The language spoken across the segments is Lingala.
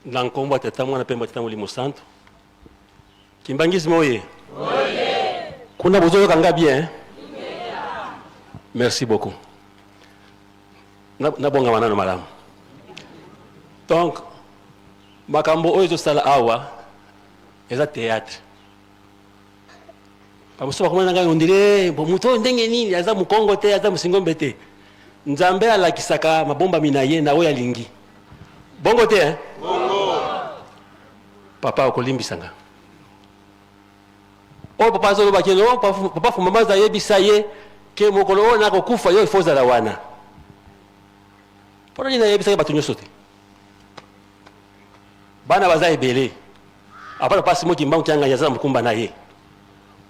na nkombo tata mwana pemba tata Molimo Santo. Kimbangizi moye. Oye. Kuna bozo kanga bien. Merci beaucoup. Na bonga manano malamu. Donc makambo oyo sala awa eza théâtre. Pamuso bakomana nga ondire bo muto ndenge nini aza mukongo te aza musingombe te. Nzambe alakisaka mabomba minaye na oya lingi. Bongo te hein? Bongo. Papa okolimbisanga. O papa zolo bakelo papa fumama za yebisa ye ke mokolo na kokufa yo ifoza la wana. Pona nina yebisa ke batunyo sote. Bana baza ebele. Apana pasi moki mbangu tanga yaza mkumba na ye.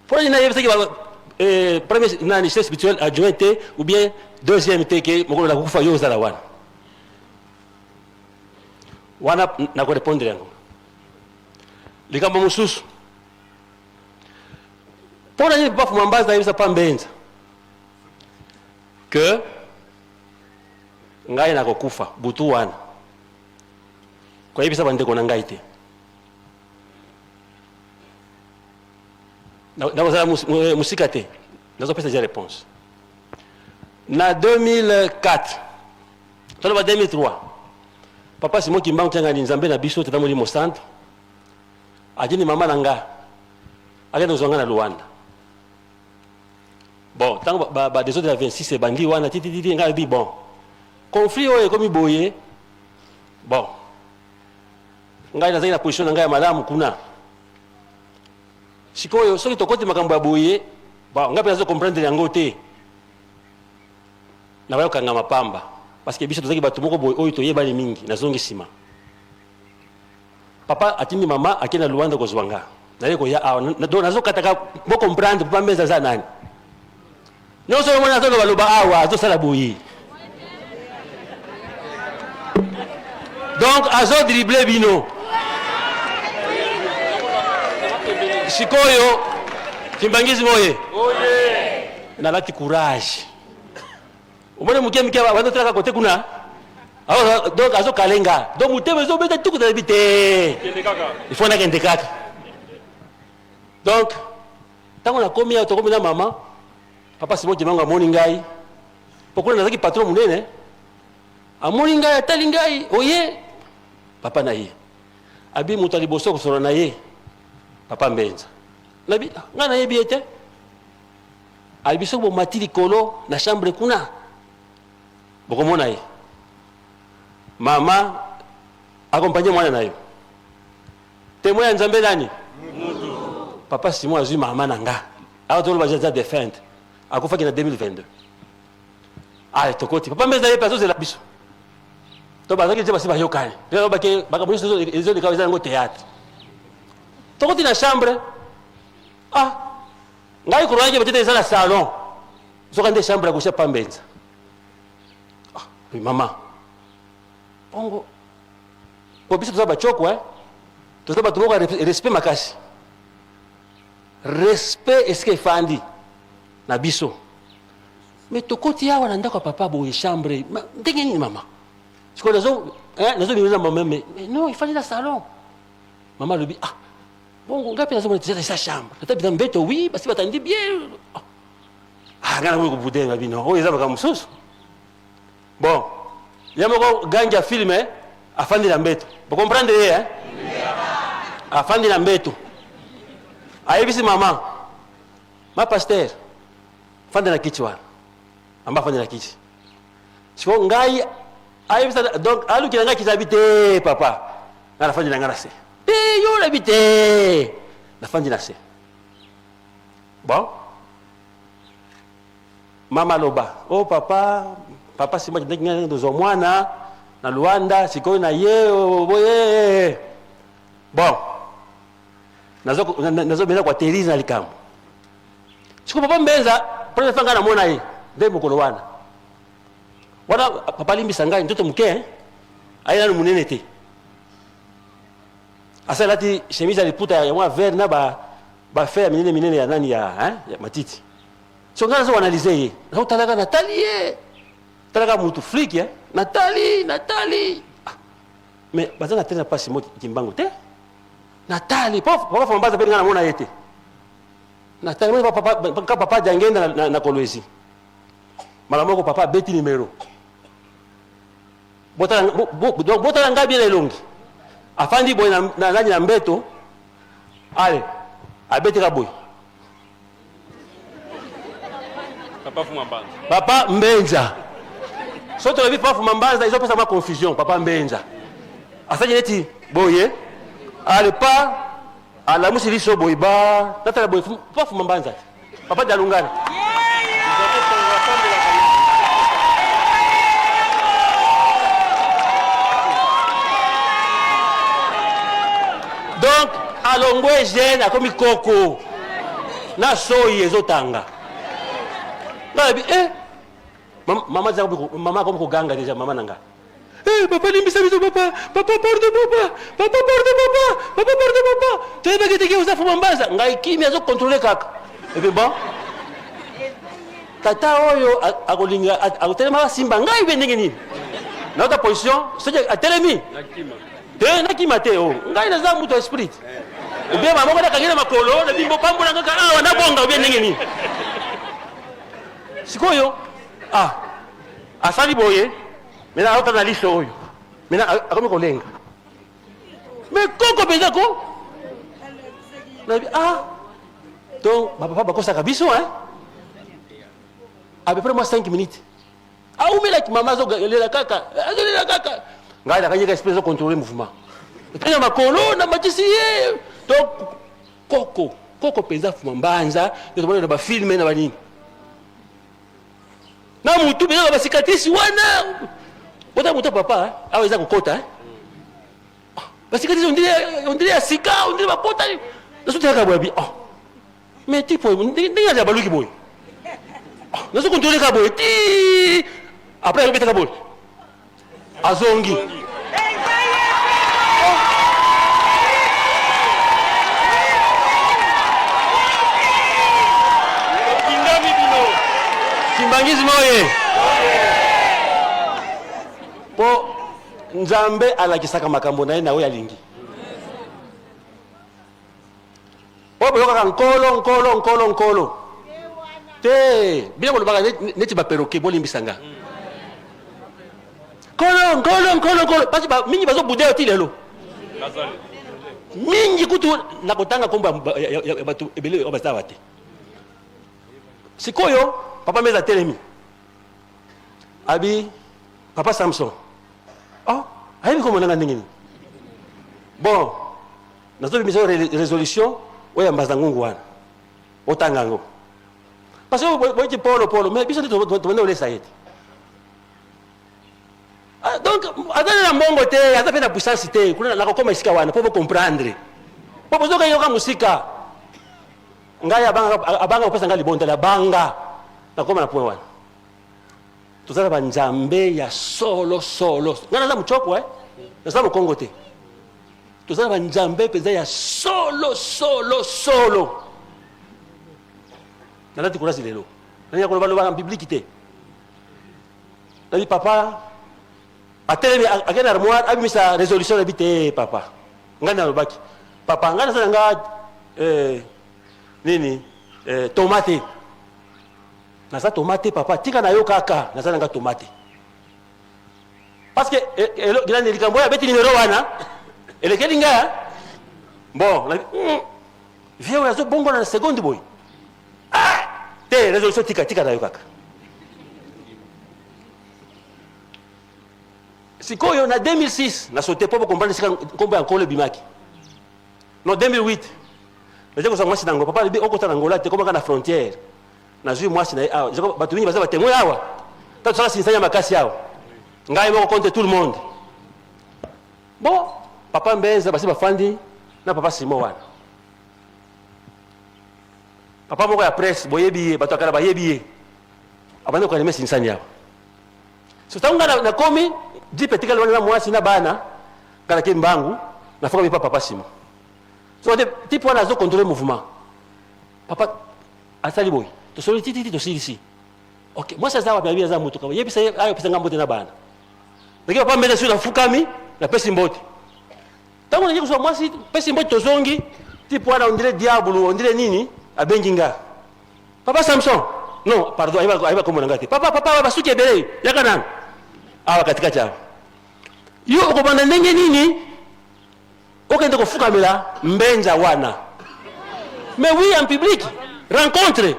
Pona nina yebisa ke premier nani chef spirituel adjoint ou bien deuxième te ke mokolo na kokufa yo za la wana. Wana na ko répondre yango. Likambo mususu. Pona ni papa fumamba za yebisa pambenza. Que ngai na kokufa butu wana kwa hivi sasa ndeko na ngai te na kozala musika te nazo pesa ja réponse na 2004 tolo ba 2003 papa Simon Kimbangu tanga ni Nzambe na biso tata Molimo Santo ajini mama nanga akenda zonga na Luanda. Bon, tant que des autres de la 26 et bandi wana titi nga dit bon. Conflit oyo comme boye. Bon. Ngai nazali na position ngai ya malamu kuna. Sikoyo soki tokoti makambo ya boye, bon ngapi nazo comprendre yango te. Na bayo kanga mapamba parce que biso tozaki batu moko boye oyo toyeba ni mingi nazongi sima. Papa atindi mama akena Luanda kozwanga. Na yeko ya nazo kataka mo comprendre papa mbeza za nani. Non seulement on a dit que awa to sala boyi. Donc azo dribble bino. Sikoyo Kimbangizi moye. Oye. Na lati courage. Umone mukia mikia wando traka kote kuna. Alors donc azo kalenga. Donc mutebe zo beta tuku tabite. Il faut na kende kaka. Donc tango na komi ya to komi na mama. Papa Simon Kimbangu amoni ngai. Pokona nazaki patron munene. Amoni ngai atali ngai. Oye. Papa na ye. Abi mutu aliboso kosora na ye. Papa mbenza. Nabi nga na ye biete. Alibiso bo matili kolo na chambre kuna. Bokomona ye. Mama accompagner mwana na yo. Témoin ya Nzambe nani? Mutu. Papa Simon azui mama nanga. Awa tolo bajaza defend. Akufa kina 2022. Ah, tokoti. Papa mbeza ye paso zela biso. To bazaki je basiba yokani. Lelo bake bakabuso ezo likaweza ngo théâtre. Tokoti na chambre. Ah. Ngai kuroanje betete za la salon. Zokande chambre ya kusha pambenza. Ah, oui mama. Bongo. Kwa biso tuzaba choko Tuzaba tumoka respect makasi. Respect eske fandi. Na biso. Mais tokoti ya wana ndako papa boye chambre. Ndenge nini mama? Siko nazo biweza mama mais non, il fallait la salon. Maman lui dit ah. Bon, ngapi nazo mwana sa chambre. Tata biza mbeto oui, basi batandi bien. Ah, ngana mwe kubudenga bino. Oyo ezaba kamususu. Bon. Yamoko ganja film afandi na mbeto. Vous comprenez hein? Afandi na mbeto. Ayebisi mama. Ma pasteur. Fandi na kichwa. Amba fandi na kichi. Siko ngai ayebisa donc alu kinanga kizabite papa. Na fandi na ngarase. Yo labite. Na fandi na se. Bon. Mama loba. Oh papa, papa sima ndenge ndo mwana na Luanda siko na ye boye. Bon. Nazo bela kwa Teresa na likambo. Siko papa mbenza pole fanga na mona ye nde mukolo wana. Wana papa limbisa ngai ndoto muke ayina no munene te. Asalati chemise aliputa ya mwa vert na ba fer minene ya nani ya matiti. So ngana zo analyser ye. Na talaka Nathalie. Talaka mutu flic Nathalie. mais bazana tena pasi moti kimbangu te natali papa fambaza pe ngana mona yete natali mo papa jangenda na kolwezi mala moko papa beti numero bota ngabi ile longi afandi boy na nani na mbeto ale abeti ka boy Papa Fumambanza. Papa Mbenza. Soto levi Papa Fumambanza izo pesa ma confusion Papa Mbenza. Asaje neti boye. Ale pa ala musiliso boy ba. Tata boy Papa Fumambanza. Papa Jalungana. Donc alongwe jeune akomi koko. Na soyi ezotanga. Mama comme koganga déjà maman nanga. Papa limbisa biso papa porte papa. Tu veux que tu usa Fumambanza ngai kimi azo contrôler kaka. Et puis bon. Tata oyo akolinga akotelema simba ngai be ndenge nini. Na autre position, c'est atelemi. Nakima te o. Ngai na za muto esprit. Ou bien maman ko nakagena makolo na bimbo pambola ngaka awa na bonga ou bien ndenge nini. Sikoyo asali boye mena auta na liso oyo mena akomi kolenga mais koko peza ko donc papa bakosaka biso à peu près moi 5 minutes aumela mama azolela kaka ngai nakanyika espèce de contrôler mouvement epena makolo na matisi ye donc koko peza Fumambanza tomona na bafilme na banini na mutu beza ba cicatrice wana bota mutu papa awa eza kokota ba cicatrice on dirait asika on dirait ba pota na sote ka boy mais tipo ndinga ya baluki boy na so contrôler ka boy ti après on beta ka boy azongi Kimbangizi moye po Nzambe alakisaka makambo na ye nawe alingi po boyoka nkolo te bila kolobaka neti baperoke bolimbisanga nkolo pasi mingi bazobude yo ti lelo mingi kutu nakotanga kombo ya bato ebele bazawa te sikoyo Papa Meza telemi. Abi Papa Samson. Ayi ko monanga ndingini. Bon, nazo biso résolution oya mbaza ngungu wana. Otanga ngo. Parce que boyti polo mais biso to ole sayete. Donc adana na mbongo te, ata pena puissance te, kuna na kokoma isika wana pour comprendre. Po bozoka yoka musika. Ngaya abanga opesa ngali bonda la banga. Nakoma na point wana tozala banzambe ya solo ngana za muchoko naza mukongo te tozala banzambe peza ya solo nalati kurasi lelo nanya koloba loba na bibliki te nali papa atelemi akena armoire abimisa résolution na bite papa ngana lobaki papa ngana za nga nini tomate naza tomate papa tika na yo kaka naza nanga tomate parce que grande likambo ya beti numéro wana elekeli nga bon vieux yazo bongo na seconde boy te résolution tika na yo kaka sikoyo na 2006 na sauté pour comprendre sika kombo encore le bimaki non 2008 naje ko sangwa sinango papa libi okota na ngola te komba na frontière na zui mwasi na awa batu mingi baza batemoin awa tatu sala sinisanya makasi awa ngai moko contre tout le monde bon papa Mbenza basi bafandi na papa Simon wana papa moko ya presse boyebi batu akala bayebi abande ko animer sinisanya awa so tanga na komi jipe tikali wana mwasi na bana kala kimbangu na foka bipa papa Simon so de tipo wana zo contrôler mouvement papa asali boy to soli titi to silisi ok moi ça za wa bien za mutu ka yebi sa ayo pesa ngambo te na bana ndike papa Mbenza sio na fukami na pesi mbote tango na kuswa mwasi pesi mbote tozongi tipo wana on dirait diable on dirait nini abenginga papa Samson non pardon aiba komona ngati papa basuki ebele yaka nani awa katikati awa yo okobanda ndenge nini okende kofukamela mbenza wana mais oui en public rencontre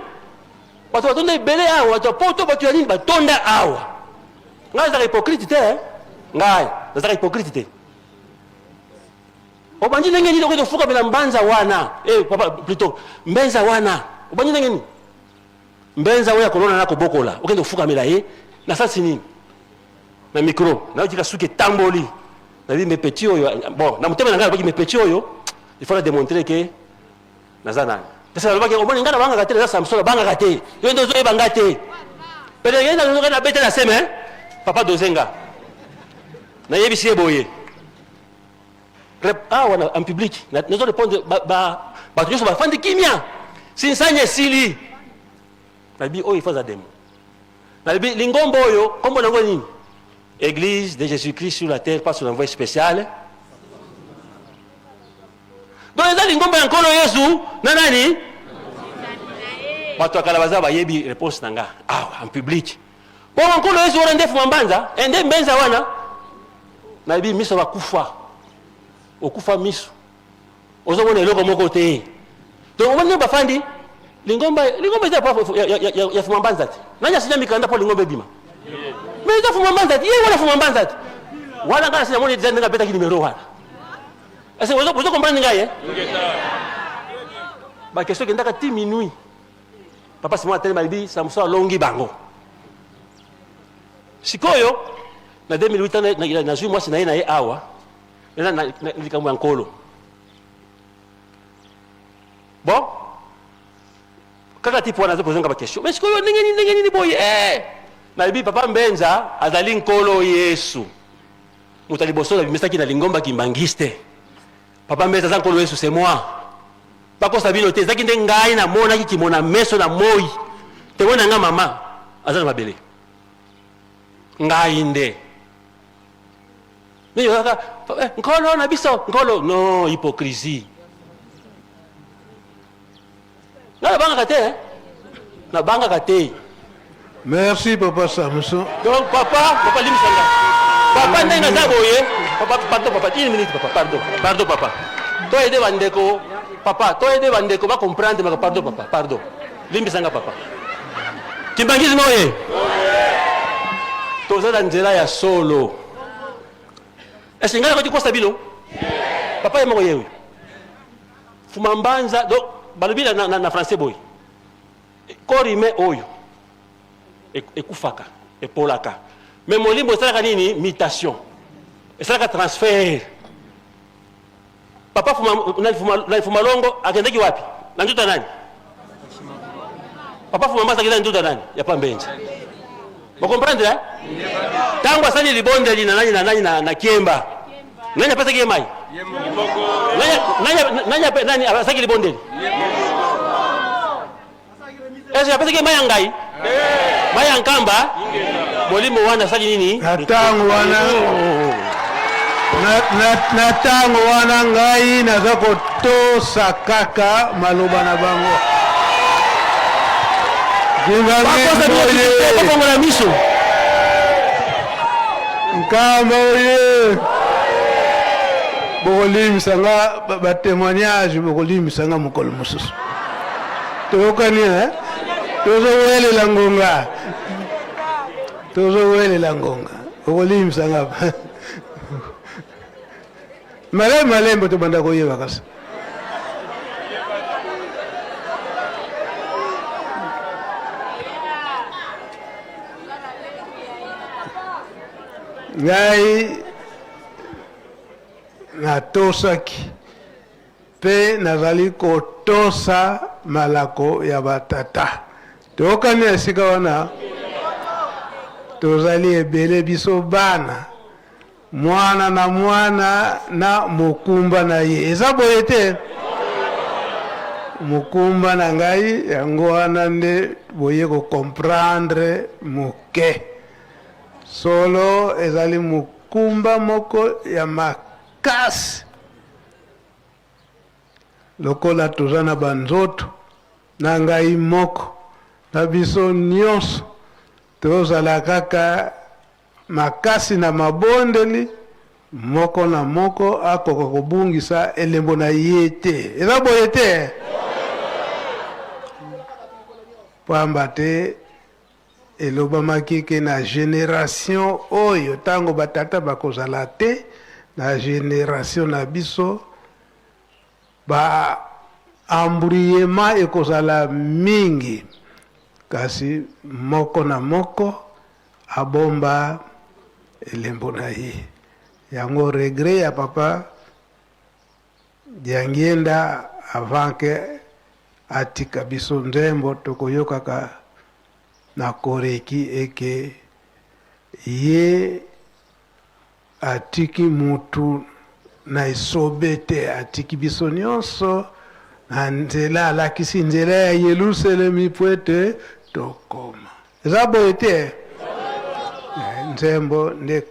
bato batonda ebele awa bato poto bato ya nini batonda awa ngai nazaka hypocrite te ngai nazaka hypocrite te obandi ndenge nini okende kofukamela mbanza wana papa plutôt mbenza wana obandi ndenge nini mbenza oyo akolona na kobokola okende kofukamela ye na sasi nini na micro na otika suki tamboli na bi mepeti oyo bon na mutema ngala baki mepeti oyo il faut la démontrer que nazana pesa lobaki omoni ngala banga katela za Samson banga kate yo ndo zo banga te pele yenda ngo na bete la semaine papa dozenga na yebisi eboye wana en public nazo répondre ba tuyo ba fandi kimia sinsanye sili na bi oyo ifaza demo na bi lingombo oyo kombo nango nini Église de Jésus-Christ sur la terre par son envoyé spécial. Donc les lingomba encore Yesu nanani bato akalabaza bayebi réponse nanga en public bon encore Yesu wana ndefu mambanza ende mbenza wana na bi miso bakufa okufa miso ozomona eloko moko te donc on ba fandi lingomba eza pa ya fumambanza te nanya sinya mikanda po lingomba bima mais il faut m'embanzer il voilà faut m'embanzer voilà quand c'est mon design nga beta ki numéro wana est-ce que vous comprenez ngai ba question que ndaka 10 minuit papa c'est moi tellement bi Samson longi bango sikoyo na 2008 na jui moi sina ye awa na likambo ya nkolo bon kaka tipo wana zo poser nga ba question mais sikoyo ndenge nini boye na bibi papa mbenza azali nkolo Yesu mutali bosola bimesaki na lingomba kimbangiste papa mbenza za nkolo Yesu c'est moi bako sabino te zaki nde ngai na mona ki kimona meso na moi te wona nga mama azali mabele ngai nde ni yoka nkolo na biso nkolo no hypocrisie na banga kate Merci Papa Samson. Donc papa Limsanga. Papa ndenga zaboye. Papa, une minute papa, pardon papa. Toi aider bandeko, papa, toi aider bandeko va comprendre mais pardon. Limsanga papa. Kimbangizi moye. Toza nzela ya solo. Est-ce ngala ko kosta bilo? Papa yemo yewe. Fumambanza donc balobi na français boy. Korime oyo. Ekufaka epolaka mais molimbo esalaka nini mutation esalaka transfert papa fuma longo akendeki wapi na nduta nani papa fuma mbasa akenda nduta nani ya pambenza vous comprenez tango asali libondeli na nani na kiemba nani apesa kiemai nani asaki libondeli est-ce apesa kiemai ngai maya nkamba molimo wana saki nini natango wana ngai naza kotosa kaka maloba na bango bakosa miso nkamba oye bokolimisa batémoignage bokolimisa nga mokolo mosusu toyokani tozowelela ngonga okolimisa ngapa malembo tobanda koyeba kasi ngai natosaki pe nazali kotosa malako ya batata tokani esika wana tozali ebele biso bana mwana na mokumba na ye eza boye te mokumba na ngai yango wana nde boye ko comprendre moke solo ezali kumba moko ya makasi lokola toza na banzoto na ngai moko na biso nyonso tozala kaka makasi na mabondeli moko na moko akoka kobungisa elembo na ye te. Eza boye te? Pamba te elobamaki ke na generation oyo tango batata bakozala te na generation na biso ba embrouillement ekozala mingi kasi moko na moko abomba elembo na ye. Yango regret ya papa diangienda avant que atika biso nzembo tokoyokaka na koreki eke ye atiki mutu na isobete atiki biso nyonso na nzela alakisi nzela ya Yerusalemi pwete tokoma. Eza boye te? Nzembo nde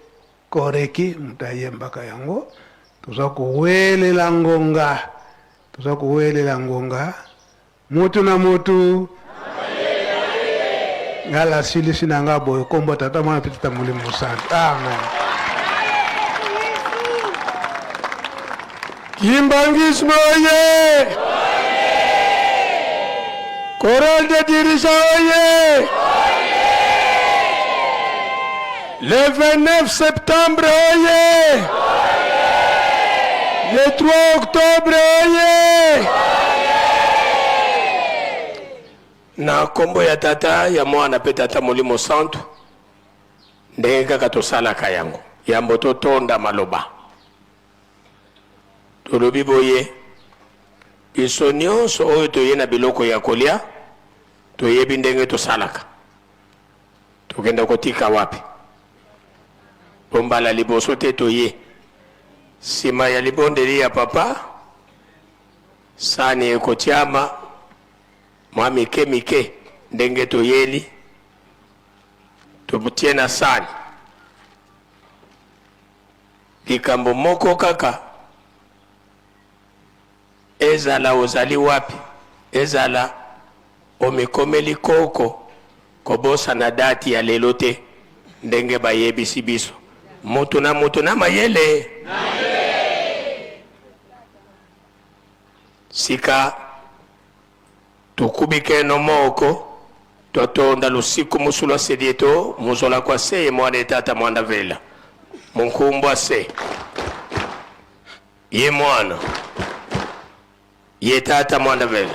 koreki mutayembaka yango toza kuwelela ngonga, toza kuwelela ngonga mutu na mutu ngala silisi nanga boye kombo tata mwana pitita Mulimo Santu. Amen. Kimbangisme oye! Chorale de Dirisa oye! Le 29 septembre oye! Le 3 octobre oye! Na kombo ya tata ya mwana pe tata Mulimo Santu ndenge kaka tosalaka yango yambo totonda maloba tolobi boye biso nyonso oyo toye na biloko ya kolia toyebi ndenge tosalaka tokenda kotika wapi bombala liboso te toye sima ya libondeli ya papa sani ekotiama mwa mike mike ndenge toyeli tobutie na sani likambo moko kaka ezala ozali wapi ezala omikomeli koko kobosa na dati ya lelo te ndenge bayebisi biso mutu na mayele sika tukubike no moko totonda lusiku musula sedieto muzola kwa seye mwana tata mwana vela munkumbwa se ye mwana ye tata mwana vela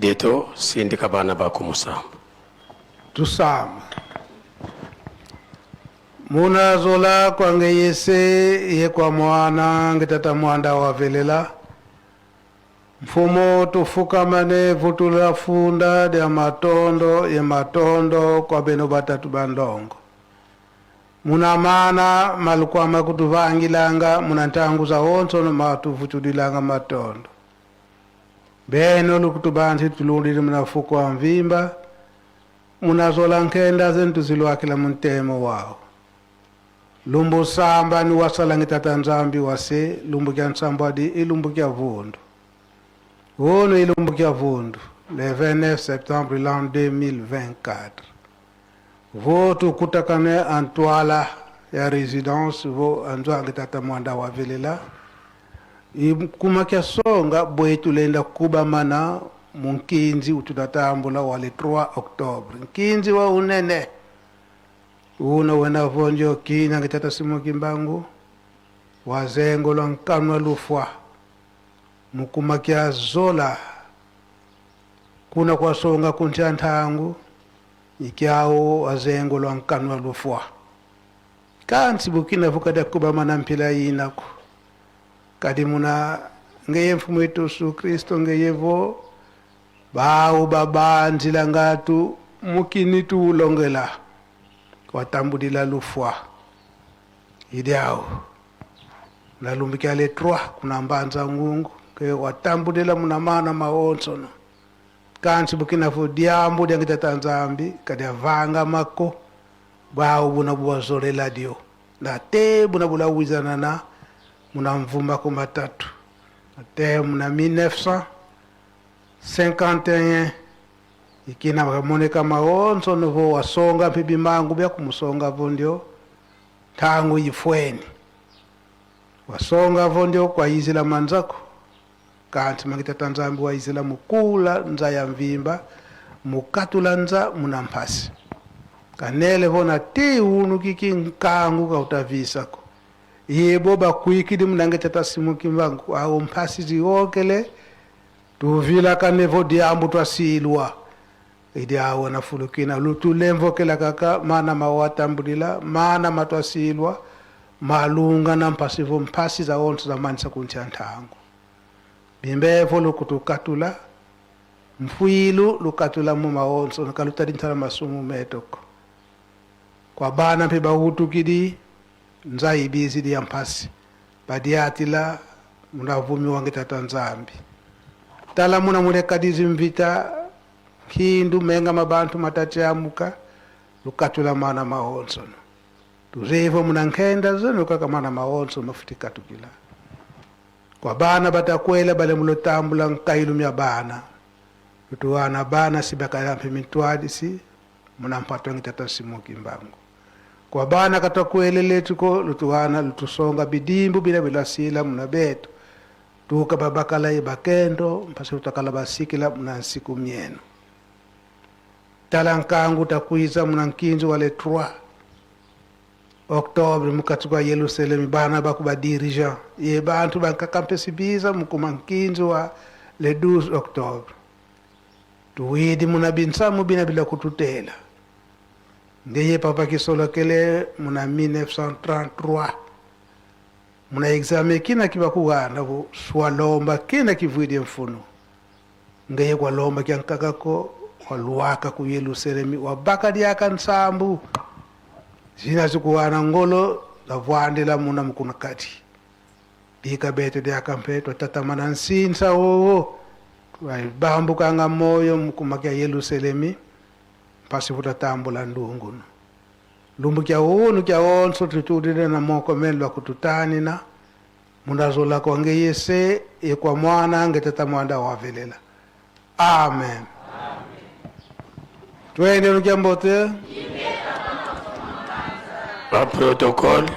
Deto sindika bana bako musamba tusamba muna zola kwa ngeyese ye kwa mwana ngitata mwanda wavelela mfumo tufuka mane vutula funda de matondo kwa beno batatu bandongo muna mana malukwa makutuvangilanga muna ntangu za onso no matuvutulilanga matondo beno lukutubanzi tulundiri munafuko wa mvimba munazola nkenda zentu zilwakila muntemo wao lumbu samba ni wasala ngitata nzambi wase lumbu kya nsamba di ilumbu kya vundu wono ilumbu kya vundu le 29 septembre l'an 2024 votu kutakane antwala ya residence vo anzwange tata mwanda wa velela kuma kya songa bwetu lenda kuba mana munkinzi ututatambula wale 3 Oktobre nkinzi wa unene una wena vonjo kina ngitata simu kimbangu wazengo lwa nkanwa lufwa mukuma kya zola kuna kwa songa kuncha ntangu ikiao wazengo lwa nkanwa lufwa kansi bukina vukada kuba mana mpila yinaku kadi muna ngeye mfumu wetu Yesu Kristo ngeyevo bawo babanzila ngatu mukini tuulongela watambudila lufwa idiao nalumbikia le 3 kuna mbanza ngungu ke watambudila muna mana maonsono kansi bukina fu diambu diangita tanzambi kadi avanga mako bawo buna buwazolela dio na te buna bula wizana na muna mvumba kuma 3 te muna 1951 ikina wakamoneka maonso novo wasonga mpibi mangu bya kumusonga vondio tangu yifweni wasonga vondio kwa izila manzako kanti mangita tanzambi wa izila mukula nza ya mvimba mukatula nza muna mpasi kanele vona ti unu kiki nkangu kautavisako yebo bakwikidi mnangeta tasimu kimbangu au mpasi ziokele tuvila kanevo diambu twasilwa idi awo na fulukina lutulemvokela kaka mana mawatambulila mana matwasilwa malunga na mpasivo mpasi za onso za manisa kuncha ntangu bimbevo lukutukatula mfuilu lukatula muma onso nakalutadintala masumu metoko kwa bana mpe bahutukidi nzai bizidi ya mpasi badiatila munavumi wange tatanzambi tala muna mulekadizi mvita hindu menga mabantu matachamuka lukatula mana maonsono turevo muna nkenda zono kaka mana maonso mafutika tukila kwa bana batakwela bale mulotambula nkailu mya bana tuwana bana sibaka mitwadisi muna mpato ngitata simuki mbangu kwa bana katakwelele tuko lutuwana lutusonga bidimbu bila sila muna betu tuka babakala ibakendo mpasi utakala basikila muna nsiku mieno talankangu takwiza muna nkinzi wale 3 Oktobre mukatuka Yerusalemu bana bakuba dirigeant ye bantu bankakampe biza mukuma nkinzi wa le 12 Oktobre tuwidi muna binsamu bila kututela ngeye papa kisolo kele muna 1933 muna examen kina kiba kuwana bu swalomba kina kivwidi mfuno ngeye kwa lomba kyankakako waluwaka ku Yerusalemu wabakadi yaka nsambu zina zikuwana ngolo la vwandela muna mukuna kati bika beto de akampeto tatamana nsinsa owo bambu kanga moyo mkumakia Yerusalemi pasi futatambula ndungu lumbu kya onu kya onso tutudile na moko melwa kututani na mundazola kwange yese kwa mwana ngetata mwanda wavelela amen twende nukямbote la protocole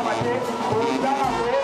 mate,